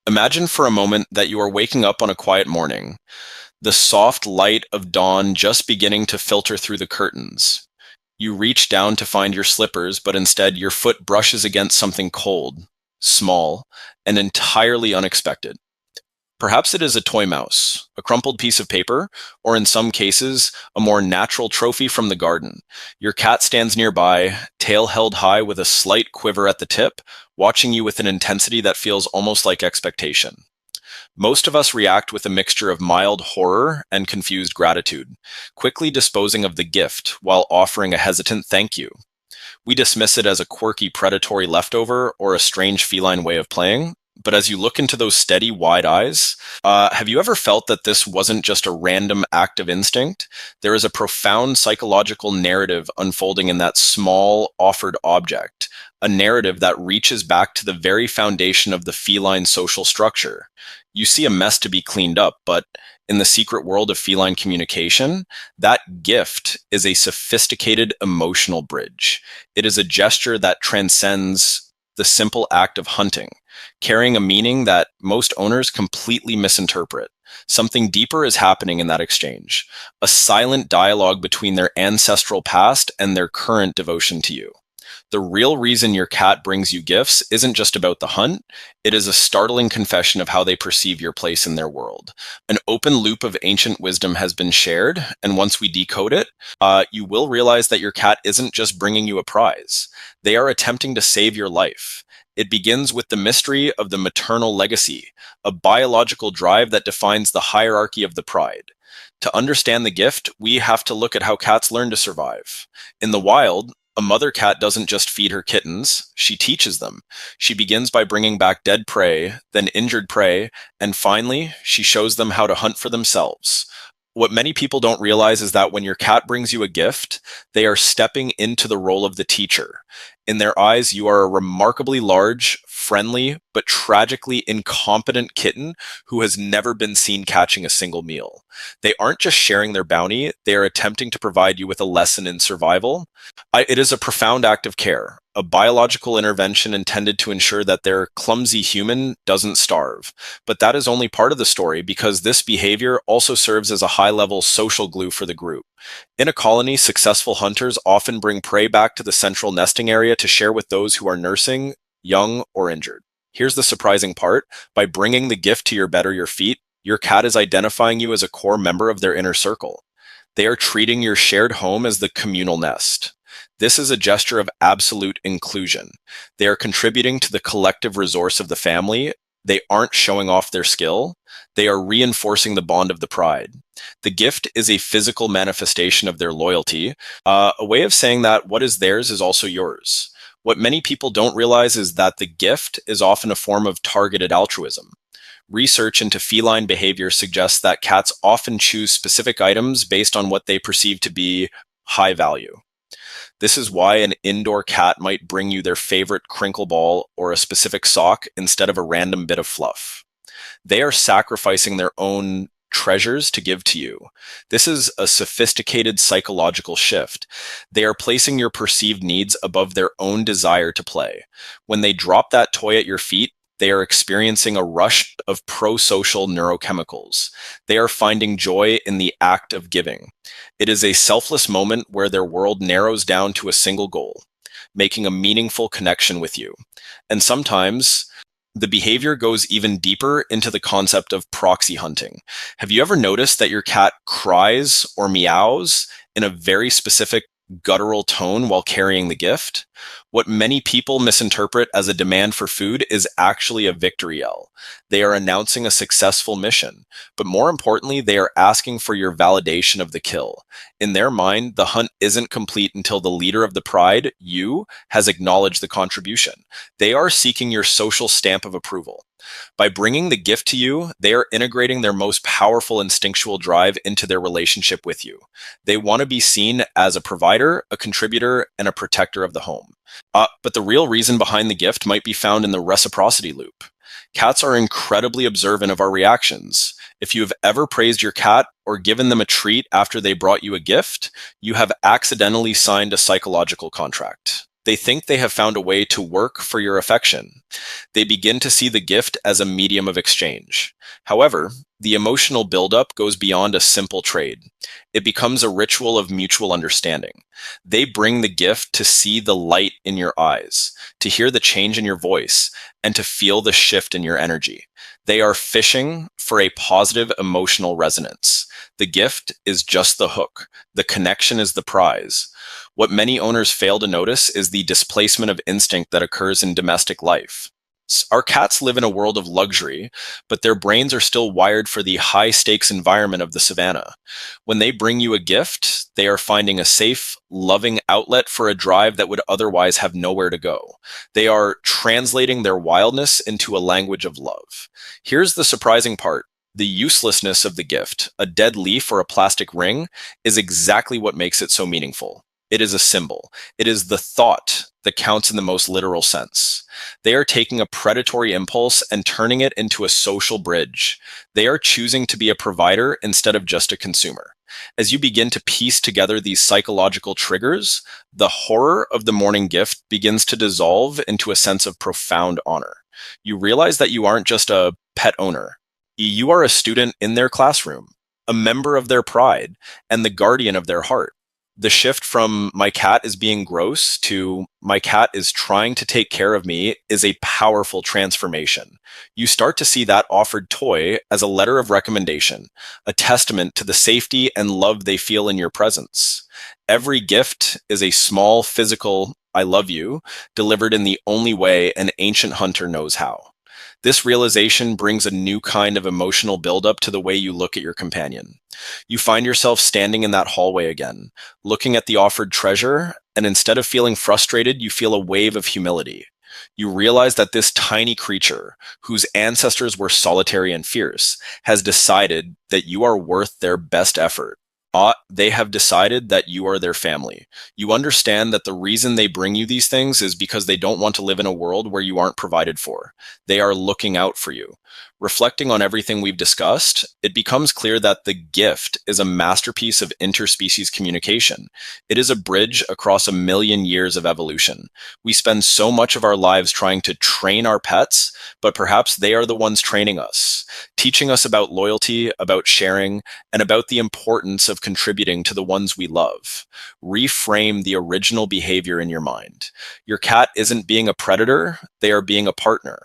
Imagine for a moment that you are waking up on a quiet morning, the soft light of dawn just beginning to filter through the curtains. You reach down to find your slippers, but instead your foot brushes against something cold, small, and entirely unexpected. Perhaps it is a toy mouse, a crumpled piece of paper, or in some cases, a more natural trophy from the garden. Your cat stands nearby, tail held high with a slight quiver at the tip, watching you with an intensity that feels almost like expectation. Most of us react with a mixture of mild horror and confused gratitude, quickly disposing of the gift while offering a hesitant thank you. We dismiss it as a quirky predatory leftover or a strange feline way of playing. But as you look into those steady, wide eyes, have you ever felt that this wasn't just a random act of instinct? There is a profound psychological narrative unfolding in that small, offered object, a narrative that reaches back to the very foundation of the feline social structure. You see a mess to be cleaned up, but in the secret world of feline communication, that gift is a sophisticated emotional bridge. It is a gesture that transcends the simple act of hunting, carrying a meaning that most owners completely misinterpret. Something deeper is happening in that exchange, a silent dialogue between their ancestral past and their current devotion to you. The real reason your cat brings you gifts isn't just about the hunt, it is a startling confession of how they perceive your place in their world. An open loop of ancient wisdom has been shared, and once we decode it, you will realize that your cat isn't just bringing you a prize. They are attempting to save your life. It begins with the mystery of the maternal legacy, a biological drive that defines the hierarchy of the pride. To understand the gift, we have to look at how cats learn to survive. In the wild, a mother cat doesn't just feed her kittens, she teaches them. She begins by bringing back dead prey, then injured prey, and finally, she shows them how to hunt for themselves. What many people don't realize is that when your cat brings you a gift, they are stepping into the role of the teacher. In their eyes, you are a remarkably large, friendly, but tragically incompetent kitten who has never been seen catching a single meal. They aren't just sharing their bounty, they are attempting to provide you with a lesson in survival. It is a profound act of care, a biological intervention intended to ensure that their clumsy human doesn't starve. But that is only part of the story because this behavior also serves as a high level social glue for the group. In a colony, successful hunters often bring prey back to the central nesting area to share with those who are nursing, young, or injured. Here's the surprising part. By bringing the gift to your bed or your feet, your cat is identifying you as a core member of their inner circle. They are treating your shared home as the communal nest. This is a gesture of absolute inclusion. They are contributing to the collective resource of the family. They aren't showing off their skill. They are reinforcing the bond of the pride. The gift is a physical manifestation of their loyalty, a way of saying that what is theirs is also yours. What many people don't realize is that the gift is often a form of targeted altruism. Research into feline behavior suggests that cats often choose specific items based on what they perceive to be high value. This is why an indoor cat might bring you their favorite crinkle ball or a specific sock instead of a random bit of fluff. They are sacrificing their own treasures to give to you. This is a sophisticated psychological shift. They are placing your perceived needs above their own desire to play. When they drop that toy at your feet, they are experiencing a rush of pro-social neurochemicals. They are finding joy in the act of giving. It is a selfless moment where their world narrows down to a single goal, making a meaningful connection with you. And sometimes the behavior goes even deeper into the concept of proxy hunting. Have you ever noticed that your cat cries or meows in a very specific guttural tone while carrying the gift? What many people misinterpret as a demand for food is actually a victory yell. They are announcing a successful mission, but more importantly, they are asking for your validation of the kill. In their mind, the hunt isn't complete until the leader of the pride, you, has acknowledged the contribution. They are seeking your social stamp of approval. By bringing the gift to you, they are integrating their most powerful instinctual drive into their relationship with you. They want to be seen as a provider, a contributor, and a protector of the home. But the real reason behind the gift might be found in the reciprocity loop. Cats are incredibly observant of our reactions. If you have ever praised your cat or given them a treat after they brought you a gift, you have accidentally signed a psychological contract. They think they have found a way to work for your affection. They begin to see the gift as a medium of exchange. However, the emotional buildup goes beyond a simple trade. It becomes a ritual of mutual understanding. They bring the gift to see the light in your eyes, to hear the change in your voice, and to feel the shift in your energy. They are fishing for a positive emotional resonance. The gift is just the hook. The connection is the prize. What many owners fail to notice is the displacement of instinct that occurs in domestic life. Our cats live in a world of luxury, but their brains are still wired for the high stakes environment of the savannah. When they bring you a gift, they are finding a safe, loving outlet for a drive that would otherwise have nowhere to go. They are translating their wildness into a language of love. Here's the surprising part. The uselessness of the gift, a dead leaf or a plastic ring, is exactly what makes it so meaningful. It is a symbol. It is the thought that counts in the most literal sense. They are taking a predatory impulse and turning it into a social bridge. They are choosing to be a provider instead of just a consumer. As you begin to piece together these psychological triggers, the horror of the morning gift begins to dissolve into a sense of profound honor. You realize that you aren't just a pet owner. You are a student in their classroom, a member of their pride, and the guardian of their heart. The shift from my cat is being gross to my cat is trying to take care of me is a powerful transformation. You start to see that offered toy as a letter of recommendation, a testament to the safety and love they feel in your presence. Every gift is a small physical I love you delivered in the only way an ancient hunter knows how. This realization brings a new kind of emotional buildup to the way you look at your companion. You find yourself standing in that hallway again, looking at the offered treasure, and instead of feeling frustrated, you feel a wave of humility. You realize that this tiny creature, whose ancestors were solitary and fierce, has decided that you are worth their best effort. They have decided that you are their family. You understand that the reason they bring you these things is because they don't want to live in a world where you aren't provided for. They are looking out for you. Reflecting on everything we've discussed, it becomes clear that the gift is a masterpiece of interspecies communication. It is a bridge across a million years of evolution. We spend so much of our lives trying to train our pets, but perhaps they are the ones training us, teaching us about loyalty, about sharing, and about the importance of contributing to the ones we love. Reframe the original behavior in your mind. Your cat isn't being a predator, they are being a partner.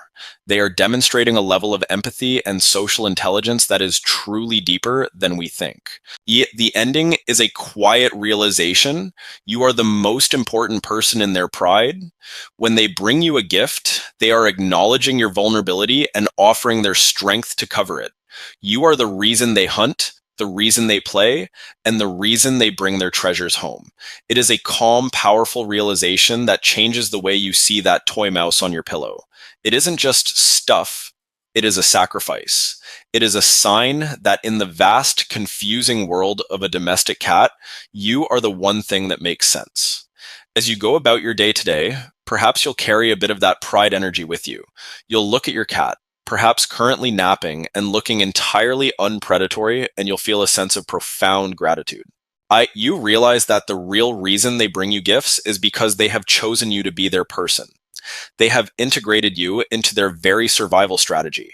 They are demonstrating a level of empathy and social intelligence that is truly deeper than we think. Yet the ending is a quiet realization you are the most important person in their pride. When they bring you a gift, they are acknowledging your vulnerability and offering their strength to cover it. You are the reason they hunt, the reason they play, and the reason they bring their treasures home. It is a calm, powerful realization that changes the way you see that toy mouse on your pillow. It isn't just stuff, it is a sacrifice. It is a sign that in the vast, confusing world of a domestic cat, you are the one thing that makes sense. As you go about your day today, perhaps you'll carry a bit of that pride energy with you. You'll look at your cat, perhaps currently napping and looking entirely unpredatory, and you'll feel a sense of profound gratitude. You realize that the real reason they bring you gifts is because they have chosen you to be their person. They have integrated you into their very survival strategy.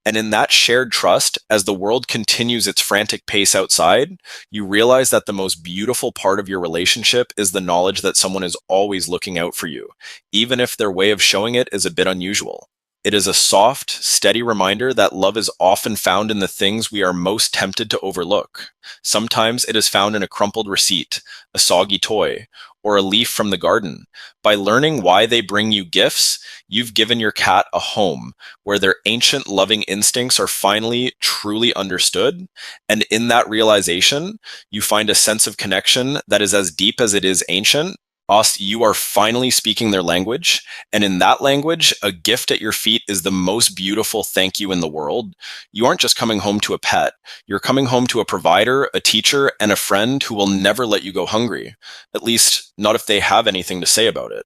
And in that shared trust, as the world continues its frantic pace outside, you realize that the most beautiful part of your relationship is the knowledge that someone is always looking out for you, even if their way of showing it is a bit unusual. It is a soft, steady reminder that love is often found in the things we are most tempted to overlook. Sometimes it is found in a crumpled receipt, a soggy toy, or a leaf from the garden. By learning why they bring you gifts, you've given your cat a home where their ancient loving instincts are finally truly understood. And in that realization, you find a sense of connection that is as deep as it is ancient. You are finally speaking their language, and in that language, a gift at your feet is the most beautiful thank you in the world. You aren't just coming home to a pet, you're coming home to a provider, a teacher, and a friend who will never let you go hungry, at least not if they have anything to say about it.